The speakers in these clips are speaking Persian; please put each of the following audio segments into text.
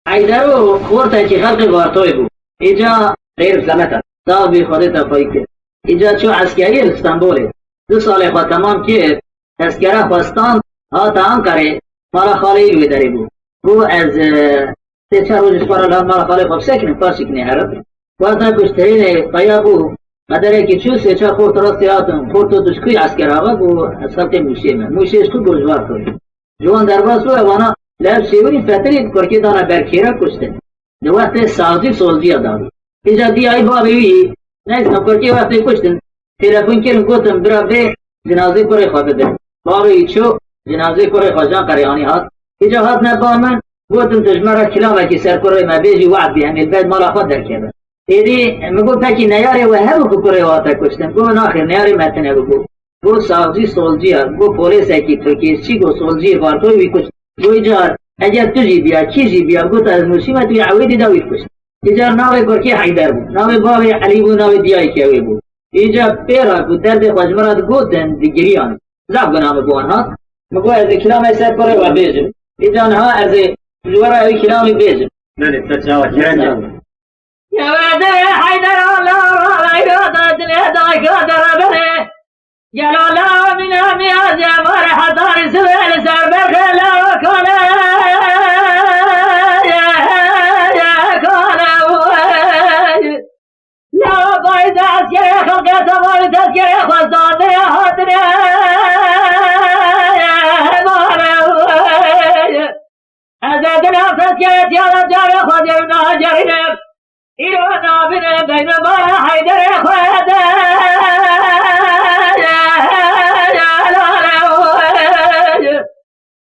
حیدرو خورتا که خلق وارتوی بود اینجا غیر سلامت دا بی خودتا پایی کرد اینجا چو عسکری استانبوله 2 سال خود تمام که تذکره خواستان ها تا کرده مالا خاله روی داری بود او از 3-4 روز اسپارا مالا خاله خوب سکنه پاسی کنه هرد وقتا کشترین پایا بود مدره که چو 3-4 خورت راستی آتون خورتو دشکوی عسکر آقا بود از خلق موشه من موشه اشکو گوزوار کنه جوان درباس بود وانا لب شیوری فتری کرکی دانا برکیرا کشته دو وقت سازی سولزی داری اینجا دی ای بابی نیستم کرکی وقتی کشتن تلفن کردم گفتم برا به جنازه کره خواه بده بابی چو جنازه کره خواه جان قریانی هات اینجا هات نبا من گفتم تجمرا کلامه که سر کره ما بیجی وعد بی همین بعد مالا خود در کرده ایدی مگو تاکی نیاره و همو که کره واتا کشتن گو من آخر نیاره متنه بگو گو سازی سولزی ها گو پولیس اکی ترکیز چی گو سولزی بارتوی بی کشت گو جار اگر تجی بیا کی بیا گو تا از نوشیمه توی عویدی داوی کشت اینجا ناوی کرکی حیدر بود ناوی بابی علی بود ناوی دیای کیوی بود اینجا پیرا کو درد خواجمرات گوتن دیگریان زب گنامه بوان ها مگو از کلام سر پره و بیجم اینجا نها از جوارا اوی کلامی بیجم بله تجاوز کرد یا وعده حیدر الله را ایرادت لیدای کادر بره جلالا من امیاد مار حضار سویل سر برخلا کنه لا باید تذکره خلق تمام تذکره خواستانده حاضره از ادنا تذکره تیالا جاره خواجر ناجرینه ایرانا بینه بین بار حیدر خواهده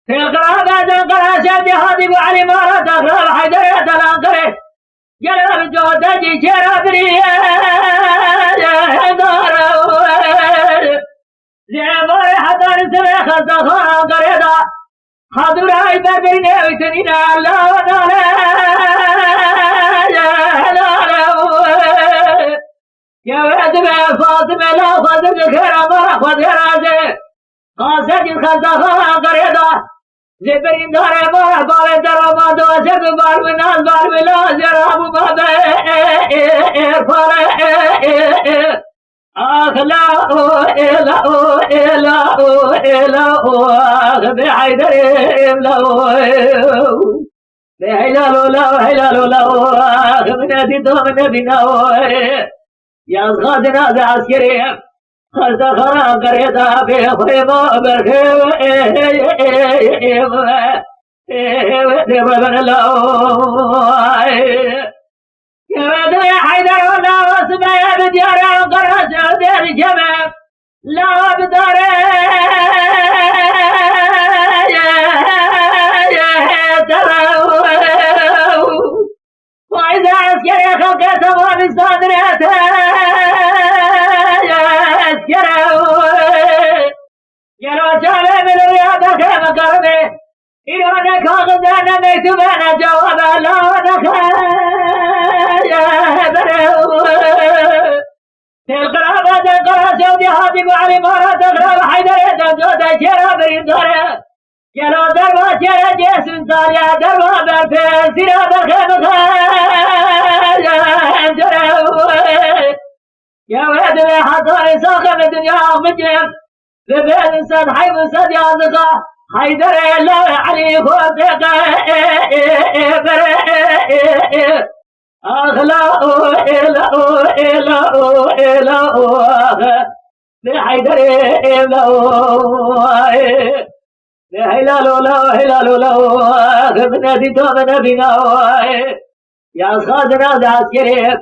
في القرابة القراشة هادي ابو علي مارا تغرب حيدر يتلان قري جلب جودة جي شرابري زعبار حضار سبي خلطة خانا قريدا حضور هاي بربرين ويتنين الله ونالا يا ولد فاطمة لا خذ خير مارا خذ رازي قاصد الخلطة خانا قريدا زبرين داره بار بار درآمد و شب بار و ناز بار و لاز جرام باب فار آخ لا الا الا الا به حیدر لا به هلال لا هلال لا من ادي دوم نبينا يا غاد ناز عسكري خلطة خراب قريتها في خيمة برخيم دبن الله يا بدر حيدر ولا واسمع يا بديار قرأت دير جمع لا بدر وإذا عسكري خلقت وابي صادرته يا جاله من الرياضة كيف قربي إيرانك أغدانا ميتوبانا جوابا لا يا برو في القرابة القرى سودي هادي وعلي مارا تقرب حيدر يدن جودا شرا برين داره يلو دربا شرا جيسن صاليا دربا برفين سيرا برخيم يا ولد حضاري ساخن الدنيا مجيب ببين صد حيب صد يازقا حيدر الله علي خوتك أخلا إلا إلا إلا بحيدر إلا بهلال لا هلال لا بنادي توم نبينا يا صادنا ذات كريم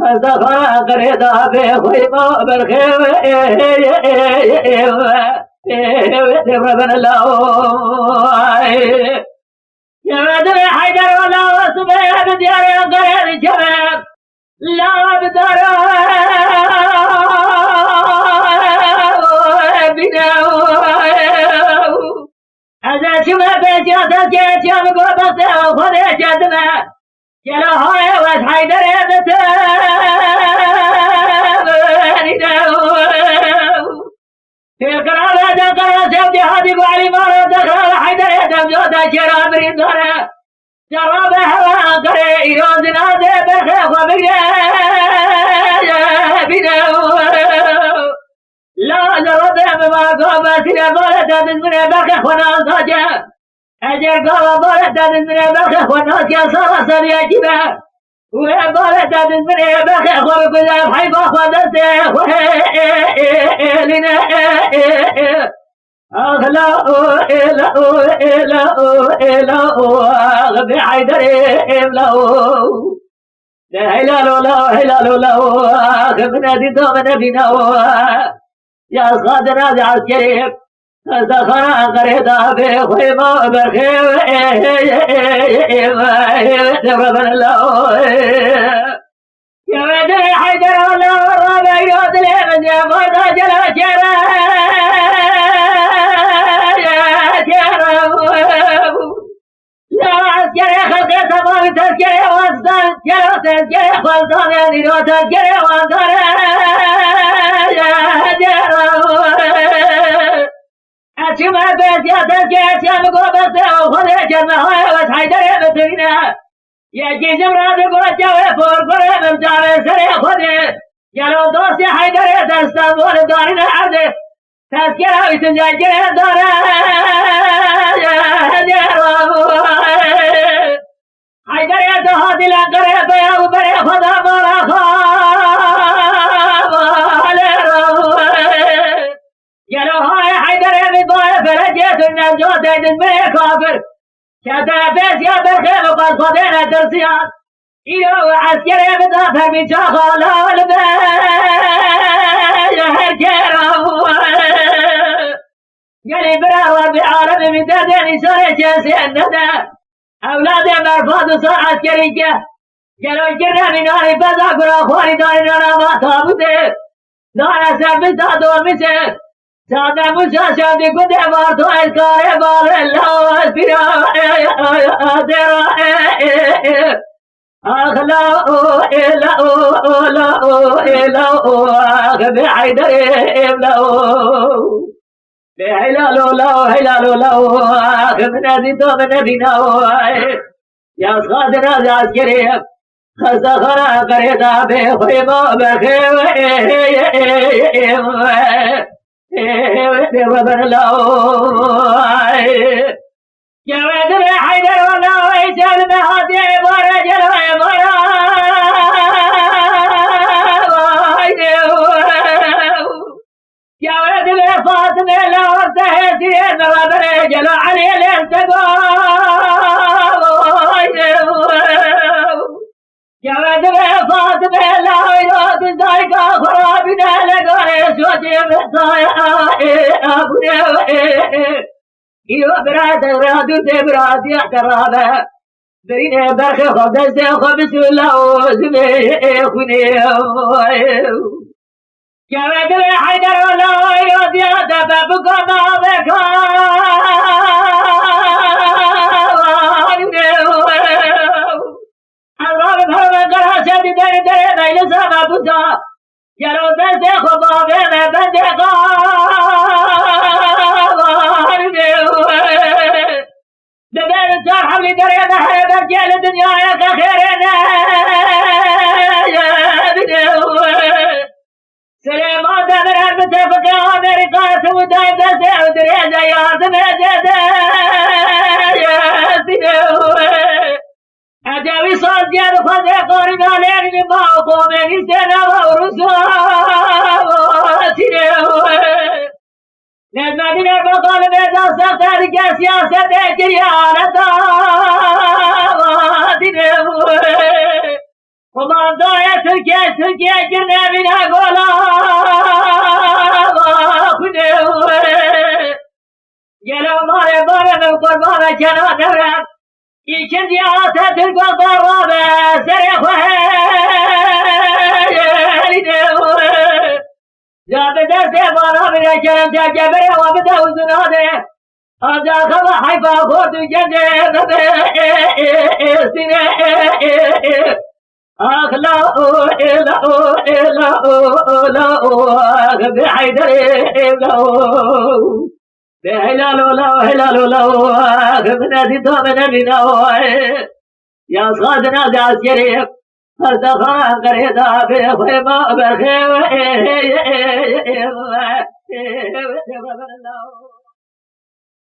فزخرا قريدا بخيمة برخيم ربنا الله يا بدر حيدر ولا وسبيع بديار قريد شباب لا بدر بنا هذا شباب بيجاتا جيجا مقوبته وخذ جدنا جلا هاي وش حيدر في القرار دقر سودي هادي وعلي مارا دقر حيدر يدم جودا شراب رندره جراب هوا करे इरोज नादे बरखे खबरे बिनो لا جرد بما قام سير بارد من بخ خناس جا اجر قام بارد من بخ خناس يا صار سريع كذا وبارد من بخ خور كذا حيف خدس لنا أغلا إلا إلا إلا غبي حيدر إلا لا إله إلا الله غبنا دي دومنا بينا يا صادنا عسكري أزدخنا قريدا بخيمة بخيمة ربنا الله يا ودي حيدر الله ربا يوصل من يفوت جلا شرا يا عسكري خلق تمام تذكري وانسان جلا تذكري خلطان يدينو تذكري وانسان أشوف بس يا تذكري أشوف قبض وخذ جمعها وتحيدر بترينا يجي جمرات قرجة وفور قرب الجامع سري خذ جلو دوسي حيدر تستنبول دارنا عرض تذكرة وتنجاجر دارا حيدر يتهادي لقرب يا وبري خذا مرا جلو هاي حيدر بضايا فرجيت النجوة جزمي كافر كذا بس يا بخير وقد خذينا درسيان إيو عسكري بدافر من شاخالا البير قالي براوة بعالم من دردين سوري جنسي الندى أولادي مرفوض وصار عسكري قالوا جرنا من ناري بزا قرا خواري دارنا ما تابوتي دارنا سربسا دور مسي سادة موسى شادي قد مارتو الكاري بار الله الفرا أغلا إلا أولا إلا أغبي حيدر إلا بحلال الله حلال الله أغبنا زيتو من نبينا يا صادنا العسكري خزخنا قريدا بخيمة بخيمة ربنا الله يا ودر حيدر والله ويسال بهادي ورجل ويمرا يا ودر فاطمة لو انتهيتي ربنا جل علي الانتقام يا ودر فاطمة لو يراد ذلك خرابنا لقريش وجيب الصايا أبونا إيوه براد رادو تبراد يحترابا برين برخي خبز خبز الله زميخوني يا ودر حيدر والله يراد يتبابكم بكم حضرات بھرم قراشة در در نیل سما بوزا یلو دست خوابه میں بندے قار دبر چار حملی درے نہر بجل دنیا کا خیر سلیمان دبر متفق امریکہ سعودی دست ادرے جیاد میں جدے أجاوي صوت جاد خذ قارن عليك ما قوم يستنى ورسواتنا نزمتنا بقال بيزا سختار كسياسة كريانة وما ضايا تركيا جرنا بنا قولا جلو ماري بارا من قربانا جنا دورا İkinci Atatürk Baba Serihveli Zabede Sebara bile kerem tekebere ve bide uzun ade Acakaba hayfa kordu gece Sine Akla ila Bi haydar ila بهلال ولا هلال ولا من هذه دوم نبينا يا صادنا داس يريب هالدخان قريدا بخيمة برخيم